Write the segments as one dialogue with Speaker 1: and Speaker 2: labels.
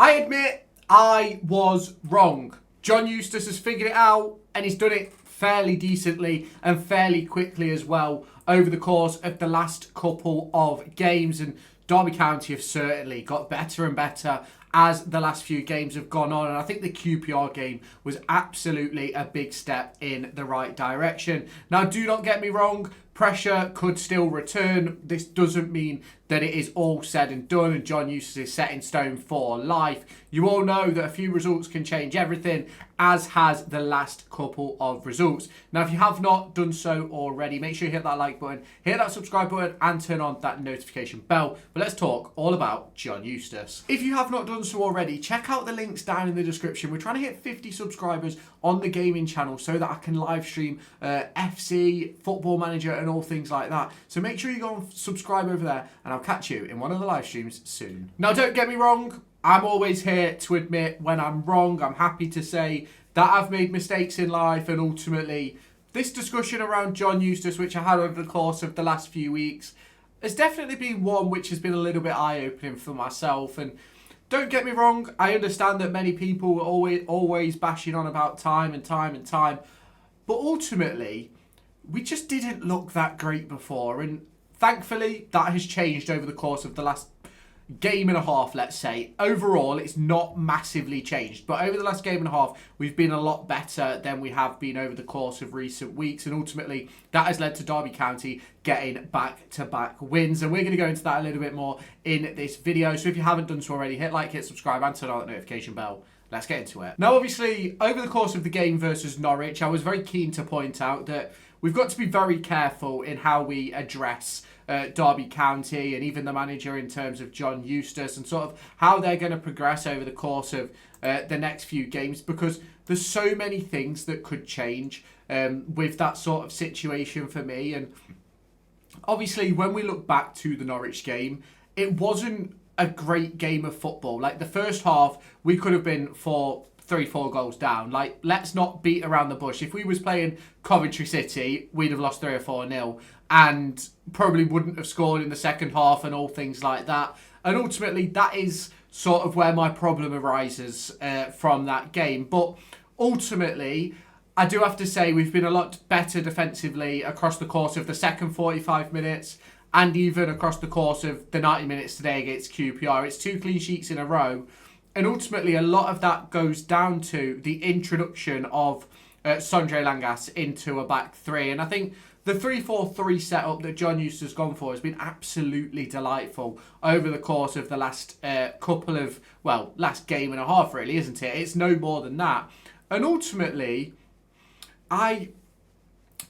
Speaker 1: I admit I was wrong. John Eustace has figured it out and he's done it fairly decently and fairly quickly as well over the course of the last couple of games. And Derby County have certainly got better and better as the last few games have gone on. And I think the QPR game was absolutely a big step in the right direction. Now, do not get me wrong. Pressure could still return. This doesn't mean that it is all said and done and John Eustace is set in stone for life. You all know that a few results can change everything, as has the last couple of results. Now, if you have not done so already, make sure you hit that like button, hit that subscribe button and turn on that notification bell. But let's talk all about John Eustace. If you have not done so already, check out the links down in the description. We're trying to hit 50 subscribers on the gaming channel so that I can live stream FC, Football Manager and all things like that. So make sure you go and subscribe over there and I'll catch you in one of the live streams soon. Now, don't get me wrong. I'm always here to admit when I'm wrong. I'm happy to say that I've made mistakes in life, and ultimately this discussion around John Eustace, which I had over the course of the last few weeks, has definitely been one which has been a little bit eye-opening for myself. And don't get me wrong, I understand that many people were always bashing on about time, but ultimately we just didn't look that great before, and thankfully that has changed over the course of the last game and a half, let's say. Overall, it's not massively changed, but over the last game and a half, we've been a lot better than we have been over the course of recent weeks, and ultimately that has led to Derby County getting back-to-back wins, and we're going to go into that a little bit more in this video. So if you haven't done so already, hit like, hit subscribe and turn on that notification bell. Let's get into it. Now, obviously, over the course of the game versus Norwich, I was very keen to point out that we've got to be very careful in how we address Derby County and even the manager in terms of John Eustace and sort of how they're going to progress over the course of the next few games, because there's so many things that could change with that sort of situation for me. And obviously, when we look back to the Norwich game, it wasn't a great game of football. Like, the first half, we could have been 3-4 goals down. Like, let's not beat around the bush. If we was playing Coventry City, we'd have lost 3 or 4-0 and probably wouldn't have scored in the second half and all things like that. And ultimately, that is sort of where my problem arises from that game. But ultimately, I do have to say we've been a lot better defensively across the course of the second 45 minutes and even across the course of the 90 minutes today against QPR. It's 2 clean sheets in a row. And ultimately, a lot of that goes down to the introduction of Sondre Langas into a back three. And I think the 3-4-3 setup that John Eustace has gone for has been absolutely delightful over the course of the last last game and a half, really, isn't it? It's no more than that. And ultimately, I'm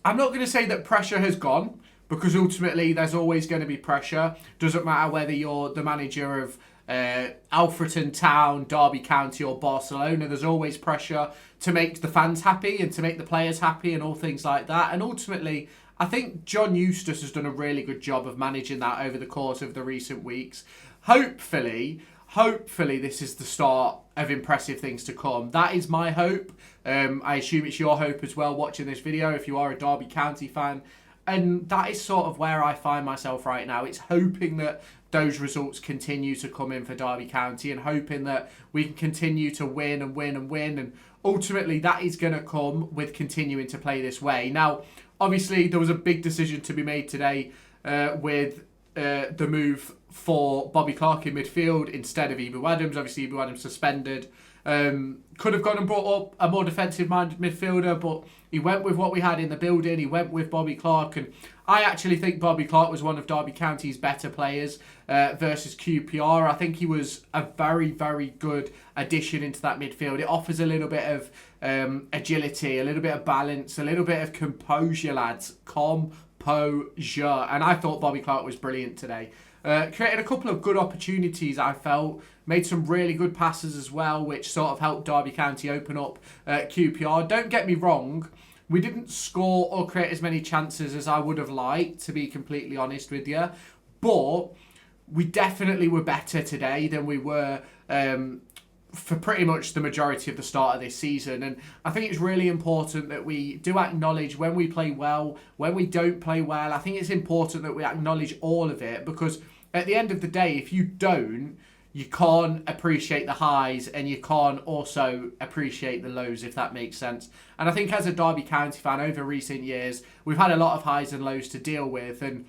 Speaker 1: not going to say that pressure has gone, because ultimately there's always going to be pressure. Doesn't matter whether you're the manager of Alfreton Town, Derby County or Barcelona, there's always pressure to make the fans happy and to make the players happy and all things like that. And ultimately, I think John Eustace has done a really good job of managing that over the course of the recent weeks. Hopefully this is the start of impressive things to come. That is my hope. I assume it's your hope as well watching this video if you are a Derby County fan. And that is sort of where I find myself right now. It's hoping that those results continue to come in for Derby County and hoping that we can continue to win. And ultimately, that is going to come with continuing to play this way. Now, obviously, there was a big decision to be made today with the move for Bobby Clark in midfield instead of Ibu Adams. Obviously, Ibu Adams suspended. Could have gone and brought up a more defensive-minded midfielder, but he went with what we had in the building. He went with Bobby Clark, and I actually think Bobby Clark was one of Derby County's better players versus QPR. I think he was a very, very good addition into that midfield. It offers a little bit of agility, a little bit of balance, a little bit of composure, lads. Composure. And I thought Bobby Clark was brilliant today. Created a couple of good opportunities, I felt. Made some really good passes as well, which sort of helped Derby County open up QPR. Don't get me wrong, we didn't score or create as many chances as I would have liked, to be completely honest with you. But we definitely were better today than we were for pretty much the majority of the start of this season. And I think it's really important that we do acknowledge when we play well, when we don't play well. I think it's important that we acknowledge all of it, because at the end of the day, if you don't, you can't appreciate the highs and you can't also appreciate the lows, if that makes sense. And I think as a Derby County fan over recent years, we've had a lot of highs and lows to deal with, and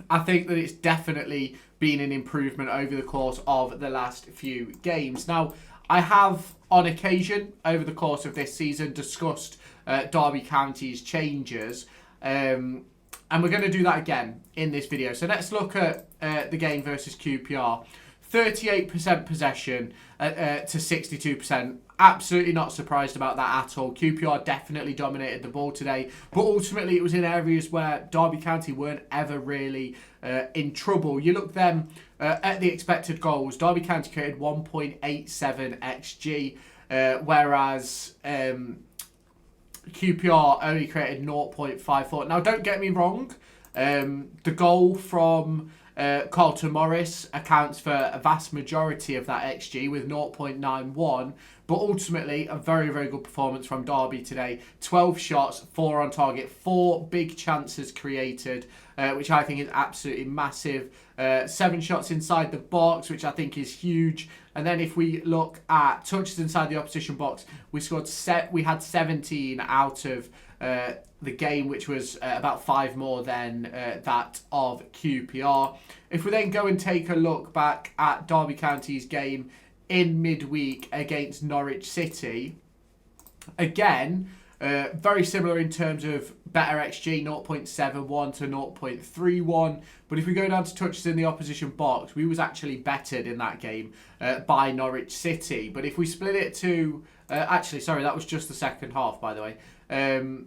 Speaker 1: I think that it's definitely been an improvement over the course of the last few games. Now, I have on occasion over the course of this season discussed Derby County's changes, and we're going to do that again in this video. So let's look at the game versus QPR. 38% possession to 62%. Absolutely not surprised about that at all. QPR definitely dominated the ball today, but ultimately it was in areas where Derby County weren't ever really in trouble. You look then at the expected goals. Derby County created 1.87 XG, whereas QPR only created 0.54. Now, don't get me wrong. The goal from Carlton Morris accounts for a vast majority of that XG with 0.91, but ultimately a very, very good performance from Derby today. 12 shots, 4 on target, 4 big chances created, which I think is absolutely massive. 7 shots inside the box, which I think is huge. And then if we look at touches inside the opposition box, we had 17 out of the game, which was about 5 more than that of QPR. If we then go and take a look back at Derby County's game in midweek against Norwich City, again, very similar in terms of better XG, 0.71 to 0.31. But if we go down to touches in the opposition box, we was actually bettered in that game by Norwich City. But if we split it to... actually, sorry, that was just the second half, by the way.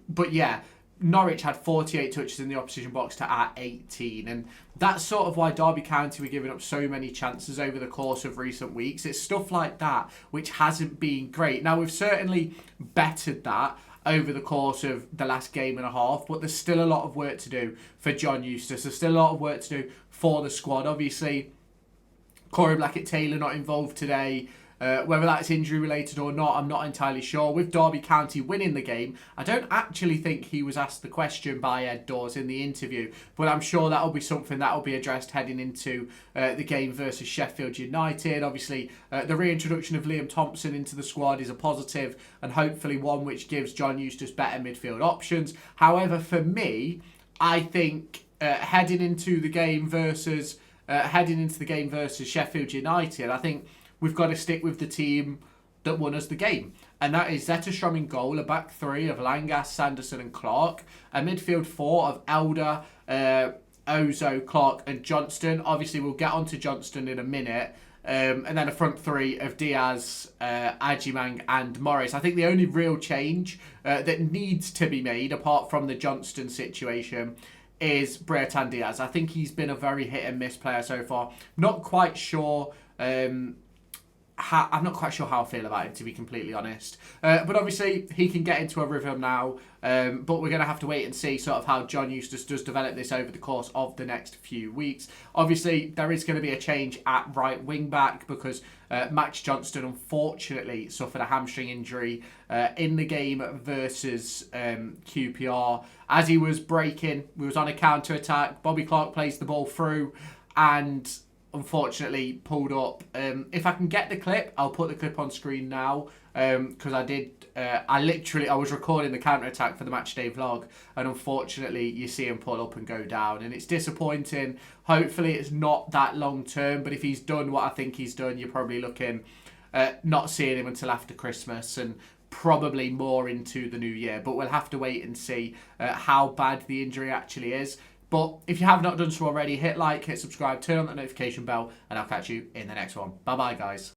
Speaker 1: But yeah, Norwich had 48 touches in the opposition box to our 18, and that's sort of why Derby County were giving up so many chances over the course of recent weeks. It's stuff like that which hasn't been great. Now, we've certainly bettered that over the course of the last game and a half, but there's still a lot of work to do for John Eustace. There's still a lot of work to do for the squad. Obviously, Corey Blackett-Taylor not involved today. Whether that's injury related or not, I'm not entirely sure. With Derby County winning the game, I don't actually think he was asked the question by Ed Dawes in the interview, but I'm sure that'll be something that'll be addressed heading into the game versus Sheffield United. Obviously, the reintroduction of Liam Thompson into the squad is a positive and hopefully one which gives John Eustace better midfield options. However, for me, I think heading into the game versus Sheffield United, I think we've got to stick with the team that won us the game. And that is Zetterstrom in goal, a back three of Langas, Sanderson and Clark, a midfield four of Elder, Ozo, Clark and Johnston. Obviously, we'll get on to Johnston in a minute. And then a front three of Diaz, Ajimang and Morris. I think the only real change that needs to be made, apart from the Johnston situation, is Brereton Diaz. I think he's been a very hit and miss player so far. Not quite sure... I'm not quite sure how I feel about him, to be completely honest. But obviously, he can get into a rhythm now. But we're going to have to wait and see sort of how John Eustace does develop this over the course of the next few weeks. Obviously, there is going to be a change at right wing back because Max Johnston unfortunately suffered a hamstring injury in the game versus QPR. As he was breaking, we was on a counter-attack. Bobby Clark plays the ball through and... unfortunately pulled up. If I can get the clip, I'll put the clip on screen now because I was recording the counter-attack for the matchday vlog and unfortunately you see him pull up and go down and it's disappointing. Hopefully it's not that long term, but if he's done what I think he's done, you're probably looking not seeing him until after Christmas and probably more into the new year, but we'll have to wait and see how bad the injury actually is. But if you have not done so already, hit like, hit subscribe, turn on the notification bell, and I'll catch you in the next one. Bye-bye, guys.